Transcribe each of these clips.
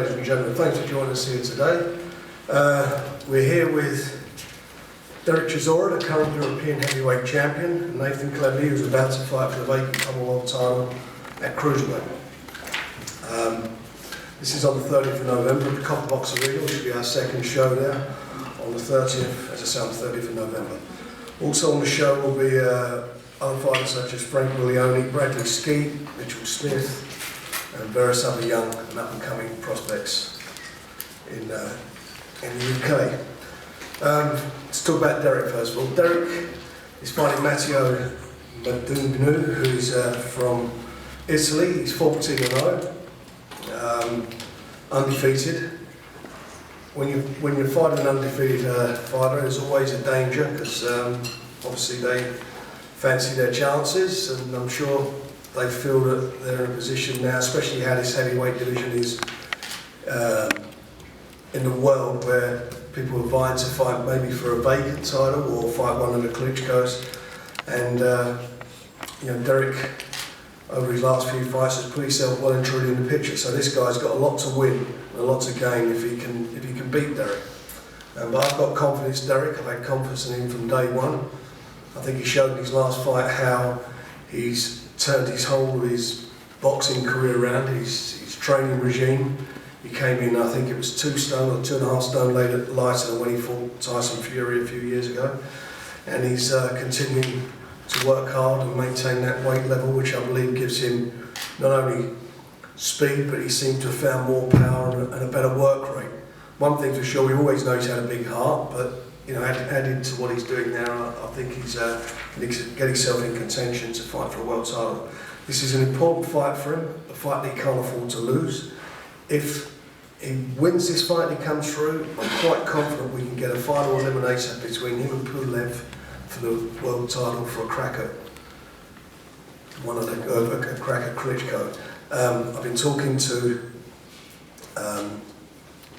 Ladies and gentlemen, thanks for joining us here today. We're here with Dereck Chisora, the current European heavyweight champion, and Nathan Cleverly, who's about to fight for the vacant Commonwealth title at cruiserweight. This is on the 30th of November at the Copper Box Arena, which will be our second show there on the 30th, as I say, on the 30th of November. Also on the show will be other fighters such as Frank Willioni, Bradley Skeet, Mitchell Smith, and various other young and up-and-coming prospects in the UK. Let's talk about Dereck first of all. Dereck is fighting Matteo Madungnu, who's from Italy. He's 14-0, undefeated. When you're fighting an undefeated fighter, there's always a danger because obviously they fancy their chances, and I'm sure they feel that they're in a position now, especially how this heavyweight division is in the world, where people are vying to fight maybe for a vacant title or fight one of the Klitschko's. And Dereck, over his last few fights, has put himself well and truly in the picture. So this guy's got a lot to win and a lot to gain if he can beat Dereck. But I've got confidence in Dereck. I've had confidence in him from day one. I think he showed in his last fight how he's turned his whole his boxing career around, his training regime. He came in, I think it was 2 stone or 2.5 stone lighter than when he fought Tyson Fury a few years ago. And he's continuing to work hard and maintain that weight level, which I believe gives him not only speed, but he seems to have found more power and a better work rate. One thing for sure, we always know he's had a big heart, but added to what he's doing now, I think he's going to get himself in contention to fight for a world title. This is an important fight for him, a fight that he can't afford to lose. If he wins this fight and he comes through, I'm quite confident we can get a final eliminator between him and Pulev for the world title for a crack at a crack at Klitschko. I've been talking to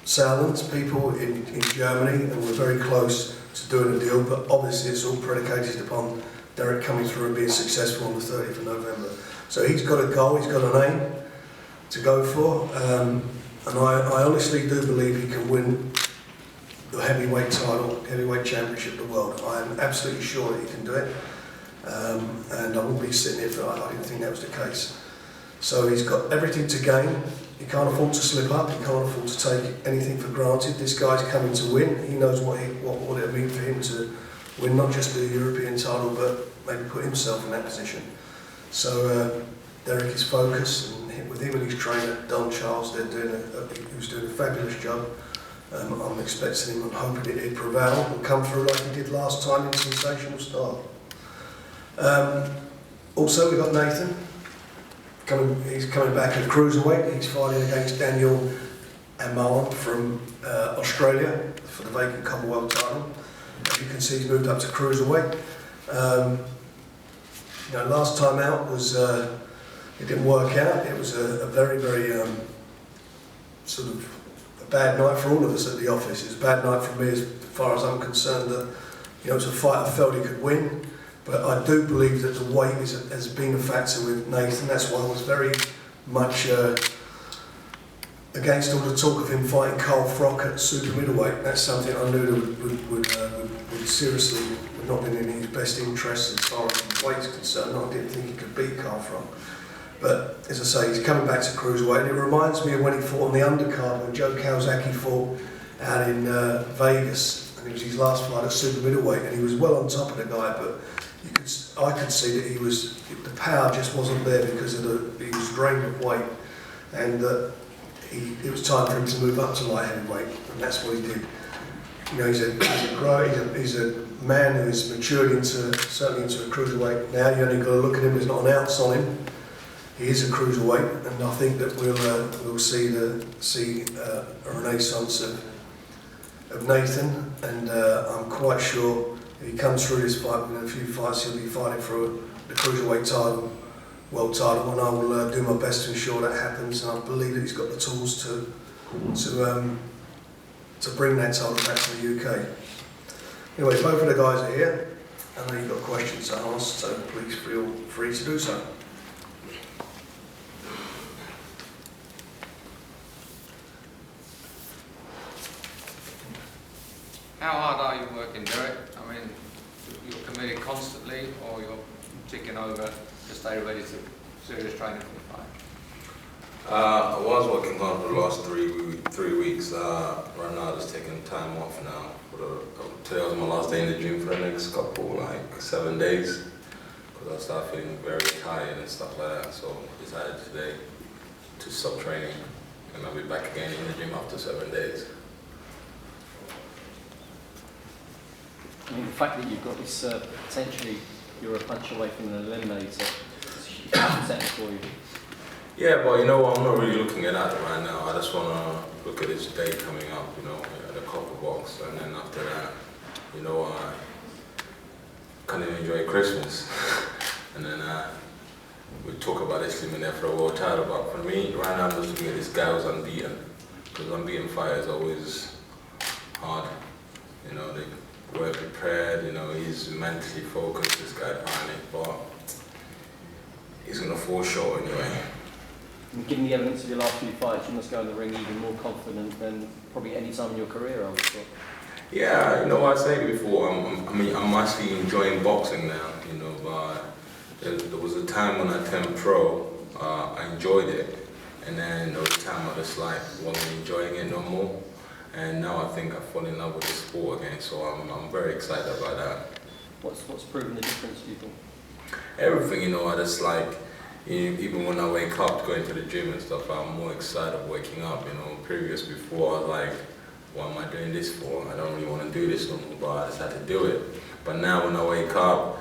Salons, people in Germany, and we're very close to doing a deal, but obviously it's all predicated upon Dereck coming through and being successful on the 30th of November. So he's got a goal, he's got an aim to go for, and I honestly do believe he can win the heavyweight title, heavyweight championship of the world. I am absolutely sure that he can do it, and I wouldn't be sitting here if I didn't think that was the case. So he's got everything to gain. He can't afford to slip up. He can't afford to take anything for granted. This guy's coming to win. He knows what it means for him to win, not just the European title, but maybe put himself in that position. So Dereck is focused, and with him and his trainer Don Charles, who's doing a fabulous job. I'm expecting him. I'm hoping he'd prevail and come through like he did last time in sensational style. Also, we've got Nathan. He's coming back at cruiserweight. He's fighting against Daniel Amman from Australia for the vacant Commonwealth title. As you can see, he's moved up to cruiserweight. Last time out was it didn't work out. It was a very, very sort of a bad night for all of us at the office. It was a bad night for me as far as I'm concerned. That it was a fight I felt he could win. But I do believe that the weight has been a factor with Nathan. That's why I was very much against all the talk of him fighting Carl Froch at super middleweight. That's something I knew would seriously not been in his best interest as far as his weight is concerned. I didn't think he could beat Carl Froch. But as I say, he's coming back to cruiserweight. And it reminds me of when he fought on the undercard when Joe Kawasaki fought out in Vegas. And it was his last fight at super middleweight. And he was well on top of the guy, but I could see that the power just wasn't there because he was drained of weight, and that it was time for him to move up to light heavyweight, and that's what he did. He's a man who has matured certainly into a cruiserweight. Now you only got to look at him. There's not an ounce on him. He is a cruiserweight, and I think that we'll see a renaissance of Nathan, and I'm quite sure. If he comes through this fight within a few fights, he'll be fighting for the cruiserweight title, world title, and I will do my best to ensure that happens. And I believe that he's got the tools to bring that title back to the UK. Anyway, both of the guys are here. I know you've got questions to ask, so please feel free to do so. How hard are you working, Dereck? I mean, you're committed constantly, or you're ticking over to stay ready to serious training for the fight? I was working hard for the last three weeks. Right now, just taking time off now. Today was my last day in the gym for the next couple, like 7 days, because I started feeling very tired and stuff like that. So I decided today to stop training, and I'll be back again in the gym after 7 days. I mean, the fact that you've got this potentially you're a punch away from an eliminator is a huge upset for you. Yeah, but you know what, I'm not really looking at that right now. I just want to look at this day coming up, you know, at the copper box, and then after that, you know, I kind of enjoy Christmas. And then we talk about this living there for a world title, but for me, right now I'm just looking at this guy who's unbeaten, because unbeaten fight is always hard. You know, they were prepared, you know, he's mentally focused, this guy finally, but he's going to fall short anyway. And given the evidence of your last few fights, you must go in the ring even more confident than probably any time in your career, I would have thought. Yeah, you know what I said before, I'm actually enjoying boxing now, you know, but there was a time when I turned pro, I enjoyed it, and then there was a time I just like wasn't enjoying it no more, and now I think I've fallen in love with the sport again, so I'm very excited about that. What's proven the difference, do you think? Everything, you know, I just like, even when I wake up, going to the gym and stuff, I'm more excited of waking up, you know. Before I was like, what am I doing this for? I don't really want to do this no more, but I just had to do it. But now when I wake up,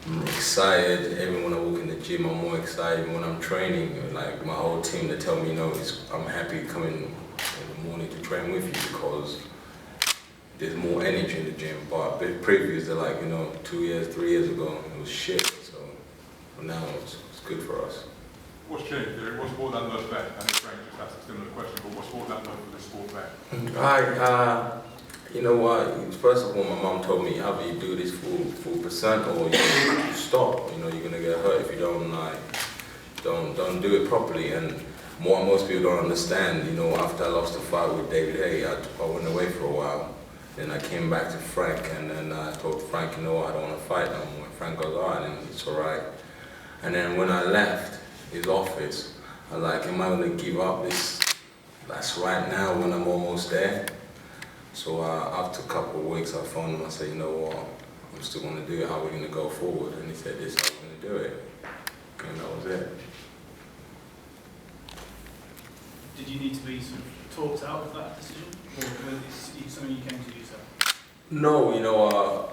I'm excited. Even when I walk in the gym, I'm more excited. When I'm training, like my whole team, they tell me, you know, I'm happy coming in the morning to train with you because there's more energy in the gym. But previous, they're like, you know, 2 years, 3 years ago, it was shit. So now it's good for us. What's changed, Dereck? What's brought that love back? I know Frank just asked a similar question, but what's brought that love for the sport back? You know what? First of all, my mom told me either you do this full percent or you stop. You know, you're gonna get hurt if you don't do it properly. And what most people don't understand, you know, after I lost the fight with David Hay, I went away for a while. Then I came back to Frank, and then I told Frank, you know what, I don't want to fight no more. And Frank goes, all right, and it's all right. And then when I left his office, I was like, am I going to give up this? That's right now when I'm almost there. So after a couple of weeks, I phoned him. I said, you know what, I'm still going to do it. How are we going to go forward? And he said, this is how we're going to do it. And that was it. Did you need to be sort of talked out of that decision? Or was it something you came to yourself? No, you know,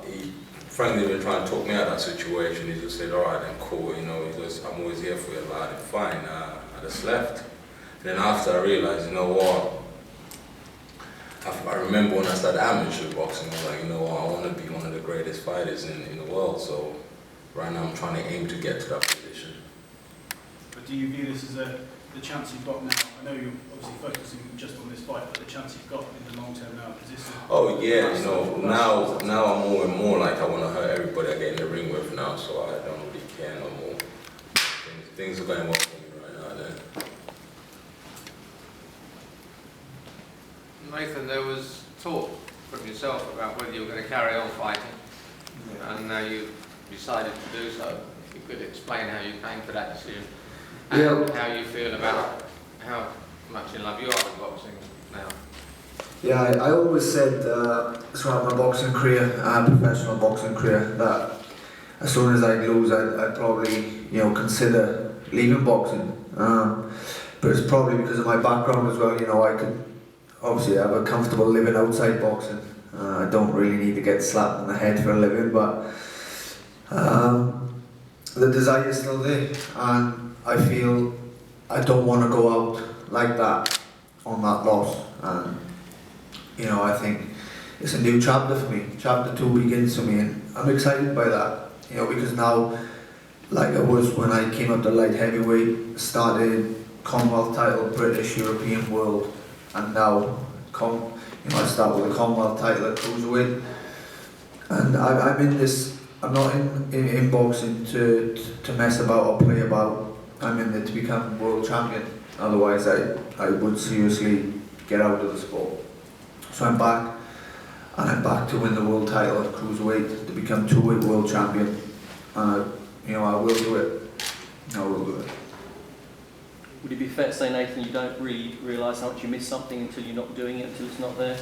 Frank didn't even try and talk me out of that situation. He just said, all right, then cool, you know, I'm always here for you, lad, fine. I just left. And then after I realized, you know what, I remember when I started amateur boxing, I was like, you know what, I want to be one of the greatest fighters in the world, so right now I'm trying to aim to get to that position. But do you view this as the chance you've got now? I know you're obviously focusing just on this fight, but the chance you've got in the long term now, is this Oh yeah, you know, now I'm more and more like I want to hurt everybody I get in the ring with now, so I don't really care no more. Things are going well for me right now then. Nathan, there was talk from yourself about whether you were going to carry on fighting, and now you've decided to do so. If you could explain how you came to that decision, and how you feel about how much in love you are with boxing now. Yeah, I always said throughout my boxing career, professional boxing career, that as soon as I lose, I'd probably, you know, consider leaving boxing. But it's probably because of my background as well. You know, I could obviously have a comfortable living outside boxing. I don't really need to get slapped in the head for a living, but the desire is still there, and I feel I don't want to go out like that on that loss. And you know, I think it's a new chapter for me. Chapter 2 begins for me, and I'm excited by that. You know, because now, like I was when I came up to light heavyweight, started Commonwealth title, British, European, world, and now I start with a Commonwealth title at cruiserweight. And I'm in this. I'm not in boxing to mess about or play about. I'm in there to become world champion. Otherwise, I would seriously get out of the sport. So I'm back. and I'm back to win the world title at cruiserweight, to become two-weight world champion. And I will do it. I will do it. Would it be fair to say, Nathan, you don't really realise how much you miss something until you're not doing it, until it's not there?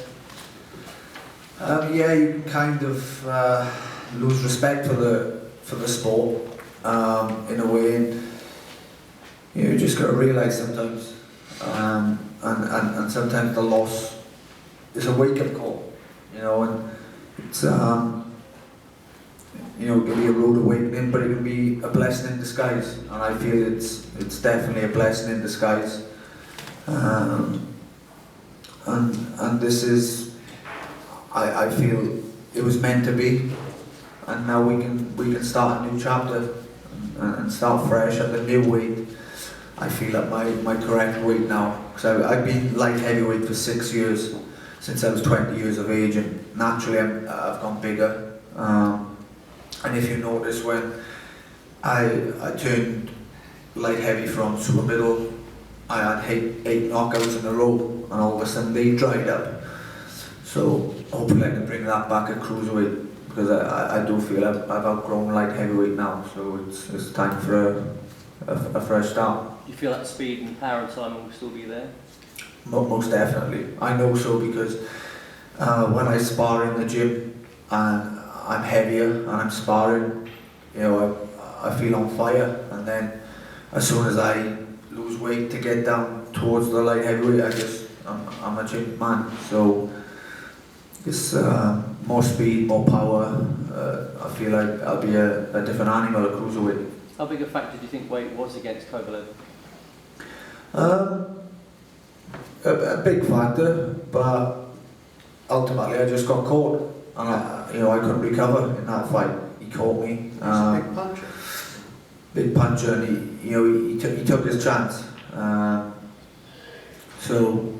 Yeah, you can kind of lose respect for the sport in a way, and you just got to realise sometimes, and sometimes the loss is a wake-up call, and it's it can be a road awakening, but it can be a blessing in disguise, and I feel it's definitely a blessing in disguise, and this is, I feel it was meant to be, and now we can start a new chapter and start fresh at the new weight. I feel at my correct weight now, because I've been light heavyweight for 6 years, since I was 20 years of age, and naturally I've gone bigger. And if you notice, when I turned light heavy from super middle, I had eight knockouts in a row, and all of a sudden they dried up. So hopefully I can bring that back at cruiserweight, because I do feel I've outgrown light heavyweight now, so it's time for a fresh start. Do you feel that speed and power and timing will still be there? Most definitely. I know so, because when I spar in the gym and I'm heavier and I'm sparring, I feel on fire, and then as soon as I lose weight to get down towards the light heavyweight, I'm a gym man. So it's more speed, more power. I feel like I'll be a different animal at cruiserweight. How big a factor do you think weight was against Kovalev? A big factor, but ultimately I just got caught, and I couldn't recover in that fight. He caught me. He's a big puncher. Big puncher, and he took his chance. So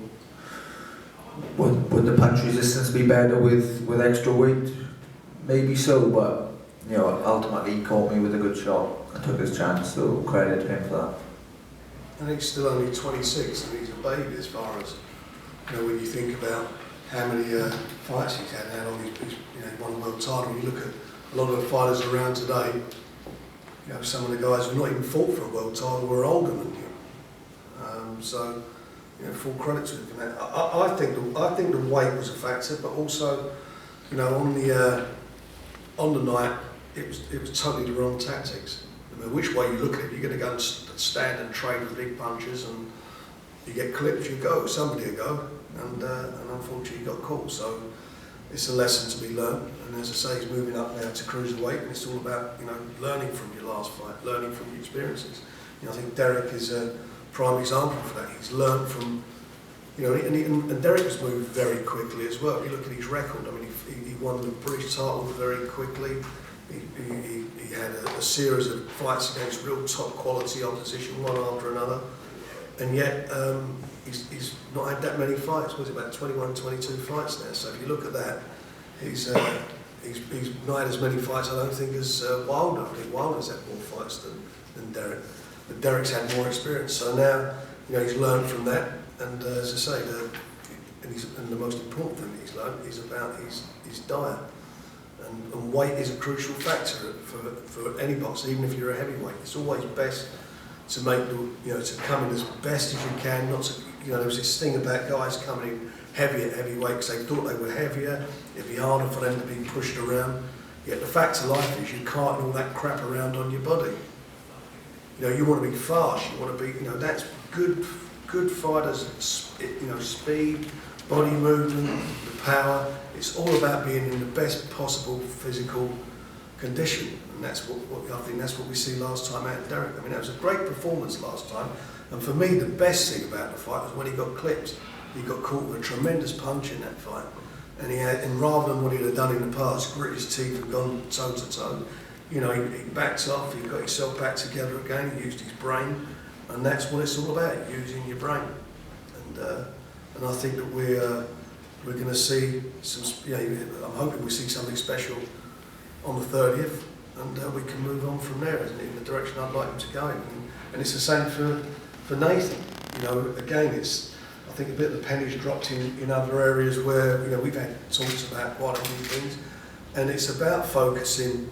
would the punch resistance be better with extra weight? Maybe so, but ultimately he caught me with a good shot and took his chance. So credit to him for that. And he's still only 26, and he's a baby as far as, when you think about how many fights he's had, how long he's won a world title. You look at a lot of the fighters around today, some of the guys who've not even fought for a world title were older than him. So, full credit to him for that. I think the weight was a factor, but also, on the night, it was totally the wrong tactics. Which way you look at it, you're going to go and stand and trade with big punches, and you get clipped, you go, somebody will go, and unfortunately you got caught. So it's a lesson to be learned, and as I say, he's moving up now to cruiserweight, and it's all about learning from your last fight, learning from your experiences. I think Dereck is a prime example for that. He's learned from, and Dereck has moved very quickly as well. If you look at his record, he won the British title very quickly. He had a series of fights against real top quality opposition, one after another, and yet he's not had that many fights. Was it about 21, 22 fights now? So if you look at that, he's not had as many fights, I don't think, as Wilder. I think Wilder's had more fights than Dereck, but Dereck's had more experience. So now he's learned from that, and as I say, and the most important thing he's learned is about his diet. And weight is a crucial factor for any boxer, even if you're a heavyweight. It's always best to make to come in as best as you can. Not to, there was this thing about guys coming in heavy at heavyweight because they thought they were heavier. It'd be harder for them to be pushed around. Yet the fact of life is you carting all that crap around on your body. You want to be fast. You want to be. That's good fighters. Speed, body movement, the power. It's all about being in the best possible physical condition, and that's what I think that's what we see last time out of Dereck. That was a great performance last time, and for me the best thing about the fight was when he got clipped. He got caught with a tremendous punch in that fight, and rather than what he'd have done in the past, grit his teeth and gone toe to toe, he backed off, he got himself back together again, he used his brain, and that's what it's all about, using your brain. And I think that we're going to see some. I'm hoping we see something special on the 30th, and we can move on from there, isn't it, in the direction I'd like him to go in. And it's the same for Nathan. Again, I think a bit of the pennies dropped in other areas where, you know, we've had talks about quite a few things, and it's about focusing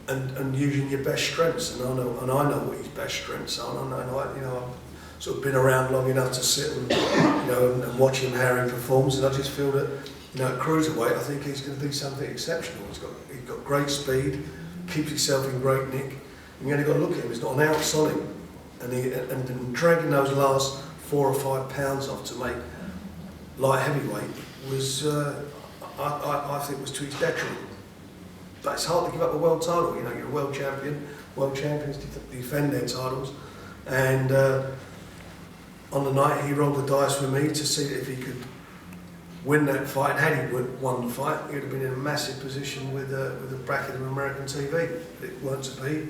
and using your best strengths. And I know what his best strengths are. And I've sort of been around long enough to sit and, you know, and watch him how he performs, and I just feel that, you know, at cruiserweight, I think he's going to be something exceptional. He's got great speed, keeps himself in great nick. And you only got to look at him. He's got an ounce on him, and dragging those last 4 or 5 pounds off to make light heavyweight was, I think, was to his detriment. But it's hard to give up a world title. You know, you're a world champion. World champions defend their titles, and on the night he rolled the dice with me to see if he could win that fight. And had he won the fight, he would have been in a massive position with a bracket of American TV. But it weren't to be,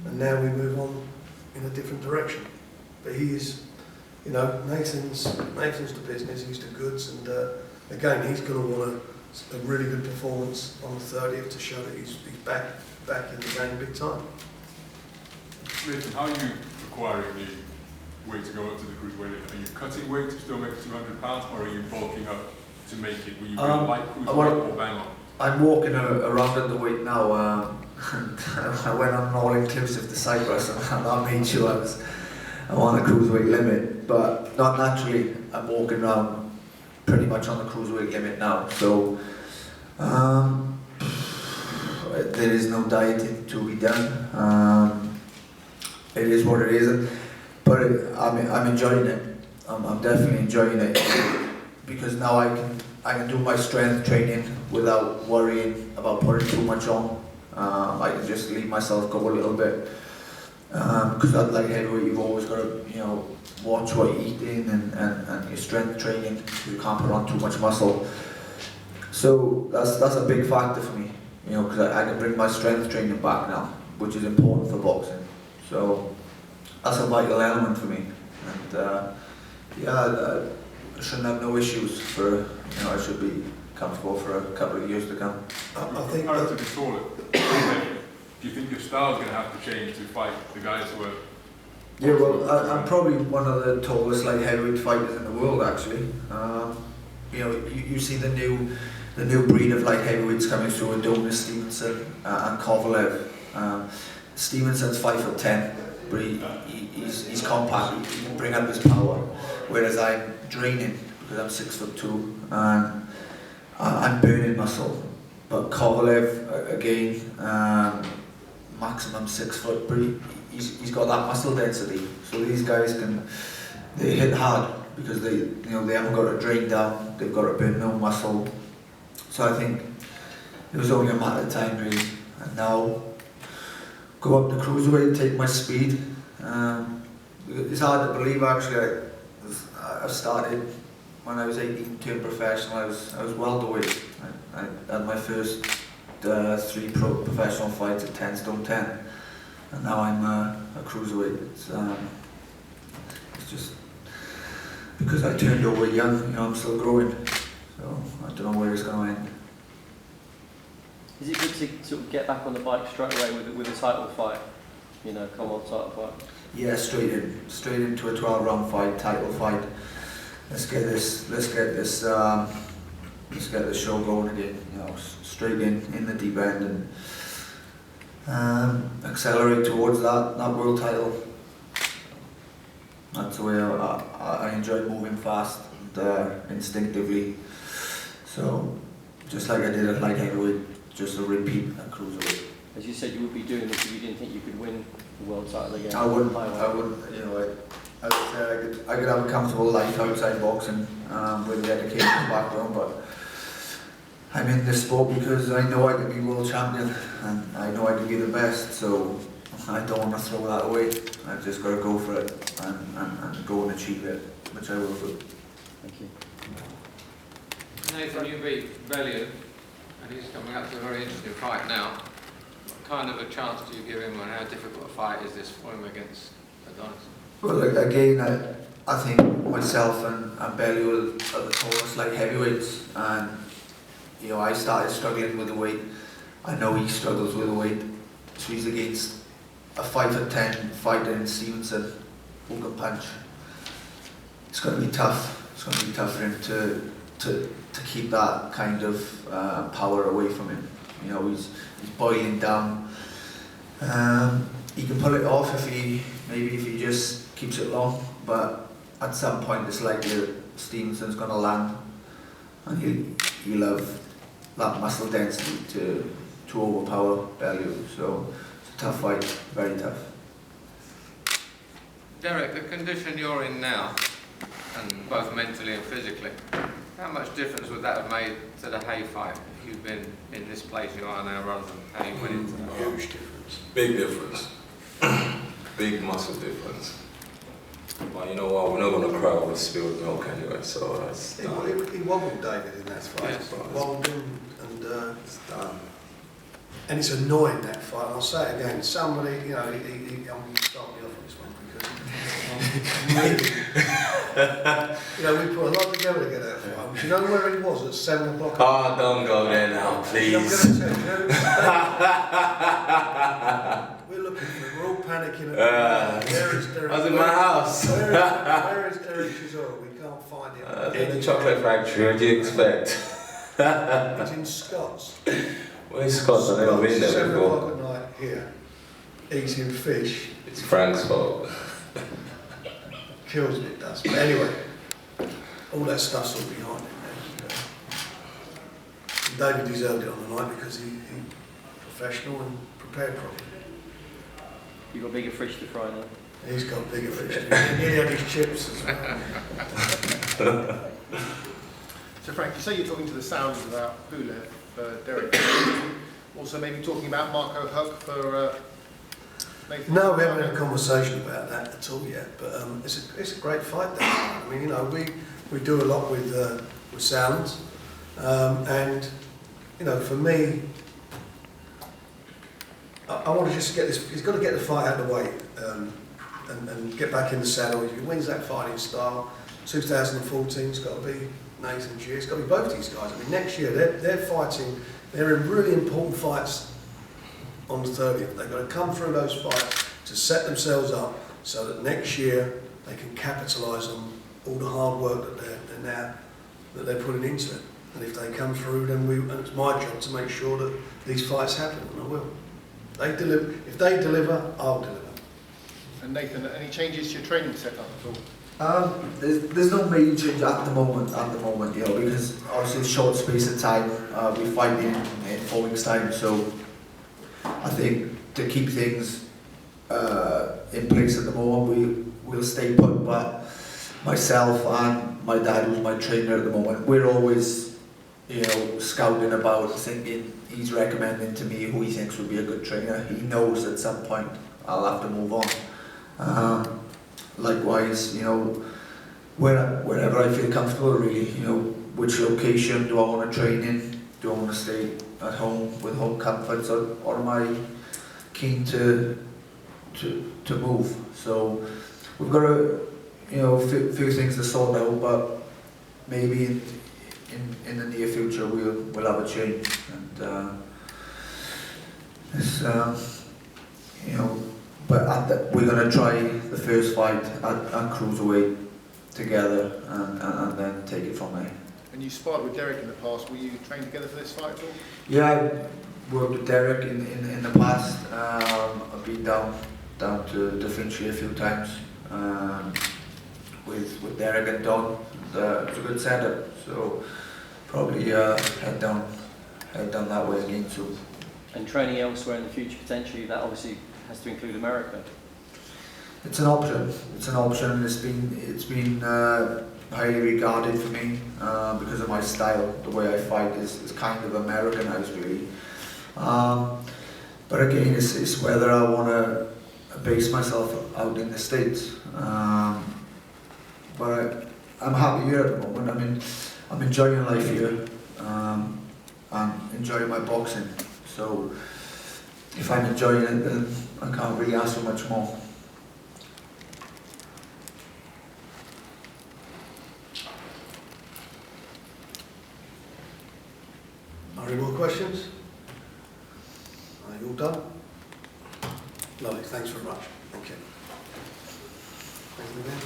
and now we move on in a different direction. But he is, you know, Nathan's the business, he's the goods, and again, he's going to want a really good performance on the 30th to show that he's back in the game big time. Nathan, how are you acquiring the weight to go up to the cruiserweight limit? Are you cutting weight to still make 200 pounds, or are you bulking up to make it? Will you go light cruiserweight or bang on? I'm walking around in the weight now. I went on an all-inclusive to Cyprus, and that made sure I'm on the cruiserweight limit, but not naturally. I'm walking around pretty much on the cruiserweight limit now, so there is no dieting to be done. It is what it is, but I'm enjoying it. I'm definitely enjoying it because now I can do my strength training without worrying about putting too much on. I can just leave myself go a little bit. Because at light heavyweight, you've always got to, you know, watch what you're eating and your strength training. You can't put on too much muscle. So that's a big factor for me, you know, because I can bring my strength training back now, which is important for boxing. So that's a vital element for me. And I shouldn't have no issues for, you know, I should be comfortable for a couple of years to come. I think Comparatively taller, do you think your style's going to have to change to fight the guys who are... Yeah, well, I'm probably one of the tallest light heavyweight fighters in the world, actually. You know, you see the new breed of light heavyweights coming through with Adonis, Stevenson, and Kovalev. Stevenson's 5'10", but he's compact. He can bring up his power, whereas I'm draining because I'm 6'2", and I'm burning muscle. But Kovalev, again, maximum 6 foot, but he's got that muscle density. So these guys they hit hard because they haven't got to drain down, they've got to burn no muscle. So I think it was only a matter of time really. And now go up the cruiserweight, take my speed. It's hard to believe actually. I started when I was 18, turned professional. I was welterweight. I had my first 3 professional fights at 10 stone 10, and now I'm a cruiserweight. It's just because I turned over young, you know, I'm still growing, so I don't know where it's going to end. Is it good to sort of get back on the bike straight away with a title fight? You know, come on, title fight. Yeah, straight into a 12-round fight, title fight. Let's get this show going again. You know, straight in the deep end and accelerate towards that world title. That's the way I enjoy moving fast and instinctively. So just like I did at light heavyweight, just a repeat at cruiserweight. As you said, you would be doing this if you didn't think you could win the world title again. I wouldn't. You know, I would say I could have a comfortable life outside boxing with dedication and background, but I'm in this sport because I know I can be world champion and I know I can be the best, so I don't want to throw that away. I've just got to go for it and go and achieve it, which I will do. Thank you. Nathan, you beat Bellew, and he's coming up to a very interesting fight now. What kind of a chance do you give him, and how difficult a fight is this for him against Adonis? Well, again, I think myself and Bellew are the tallest light heavyweights, and you know, I started struggling with the weight. I know he struggles with the weight, so he's against a 5'10" fighter in Stevenson who can punch. it's going to be tough. It's going to be tough for him to keep that kind of power away from him. You know, he's boiling down. He can pull it off if he just keeps it long, but at some point it's likely that Stevenson's going to land, and he'll have that muscle density to overpower Bellew. So it's a tough fight, very tough. Dereck, the condition you're in now, and both mentally and physically, how much difference would that have made to the Hay fight if you've been in this place you are now rather than how you went into that? Huge difference. Big difference. Big massive difference. But you know what, we're not going to cry over spilled milk anyway, so that's done. He wobbled David in that fight. Yes. He wobbled him, and It's done. and it's annoying, that fight. I'll say it again. Somebody, you know, I'm going to start me off on this one because you know, we put a lot together to get that fight. Do you know where he was at 7 o'clock? Oh, don't go there now, please. I'm going to tell you. We're looking for him. We're all panicking. Where is Dereck? I was in my house. Where is Dereck Chisora? We can't find him. In the chocolate factory, what do you expect? He's in Scots. Where's Scott? I've never been there 7 before. o'clock at night here, eating fish. It's Frank's fault. Kills me, it does. But anyway, all that stuff's all behind him now. David deserved it on the night because he professional and prepared properly. You've got bigger fish to fry now. He's got bigger fish. He had his chips as well. So Frank, you say you're talking to the Sounds about Pulev for Dereck. Also maybe talking about Marco Huck for Nathan? No, we haven't had a conversation about that at all yet, but it's a great fight there. I mean, you know, we do a lot with Sounds, and you know, for me, I want to just get this. He's got to get the fight out of the way and get back in the saddle. If he wins that fighting style, 2014's got to be Nathan G. It's got to be both these guys. I mean, next year they're fighting. They're in really important fights on the 30th. They've got to come through those fights to set themselves up so that next year they can capitalise on all the hard work that they're putting into it. And if they come through, then and it's my job to make sure that these fights happen, and I will. They deliver. If they deliver, I'll deliver. And Nathan, any changes to your training setup at all? There's no major change at the moment, you know, because obviously it's short space of time. We fight in 4 weeks' time, so I think to keep things in place at the moment, we'll stay put. But myself and my dad, who's my trainer at the moment, we're always, you know, scouting about, thinking he's recommending to me who he thinks would be a good trainer. He knows at some point I'll have to move on. Likewise, you know, wherever I feel comfortable, really, you know, which location do I want to train in? Do I want to stay at home with home comforts, or am I keen to move? So we've got a few things to sort out, but maybe in the near future we'll have a change, and it's you know. But we're going to try the first fight at cruiserweight together, and then take it from there. And you sparred with Dereck in the past. Were you trained together for this fight at all? Yeah, I worked with Dereck in the past. I've been down to Finchley a few times with Dereck and Don. It's a good setup, so probably head down that way again soon. And training elsewhere in the future, potentially, that obviously has to include America. It's an option. It's been highly regarded for me because of my style. The way I fight is kind of Americanized, really. But again, it's whether I want to base myself out in the States. But I'm happy here at the moment. I'm enjoying life here and enjoying my boxing. So if I'm enjoying it, then I can't really ask for much more. Are there more questions? Are you all done? Lovely, thanks very much. Thank you. Thank you again.